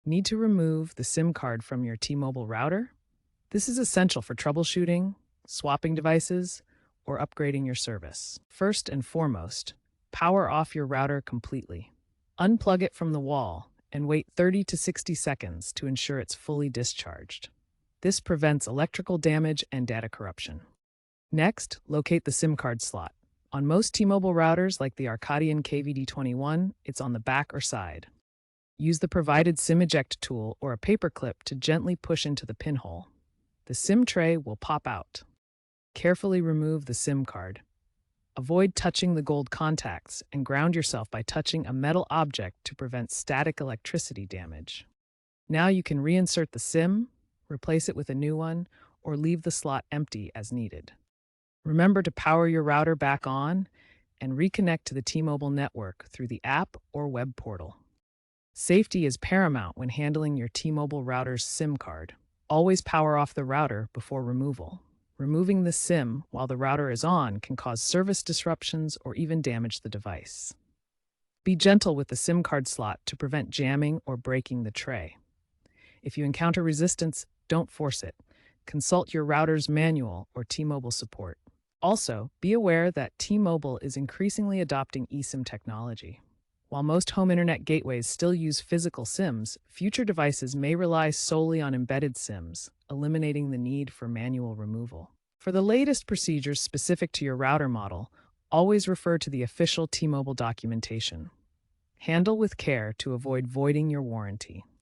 Need to remove the SIM card from your T-Mobile router? This is essential for troubleshooting, swapping devices, or upgrading your service. First and foremost, power off your router completely. Unplug it from the wall and wait 30 to 60 seconds to ensure it's fully discharged. This prevents electrical damage and data corruption. Next, locate the SIM card slot. On most T-Mobile routers, like the Arcadian KVD21, it's on the back or side. Use the provided SIM eject tool or a paper clip to gently push into the pinhole. The SIM tray will pop out. Carefully remove the SIM card. Avoid touching the gold contacts and ground yourself by touching a metal object to prevent static electricity damage. Now you can reinsert the SIM, replace it with a new one, or leave the slot empty as needed. Remember to power your router back on and reconnect to the T-Mobile network through the app or web portal. Safety is paramount when handling your T-Mobile router's SIM card. Always power off the router before removal. Removing the SIM while the router is on can cause service disruptions or even damage the device. Be gentle with the SIM card slot to prevent jamming or breaking the tray. If you encounter resistance, don't force it. Consult your router's manual or T-Mobile support. Also, be aware that T-Mobile is increasingly adopting eSIM technology. While most home internet gateways still use physical SIMs, future devices may rely solely on embedded SIMs, eliminating the need for manual removal. For the latest procedures specific to your router model, always refer to the official T-Mobile documentation. Handle with care to avoid voiding your warranty.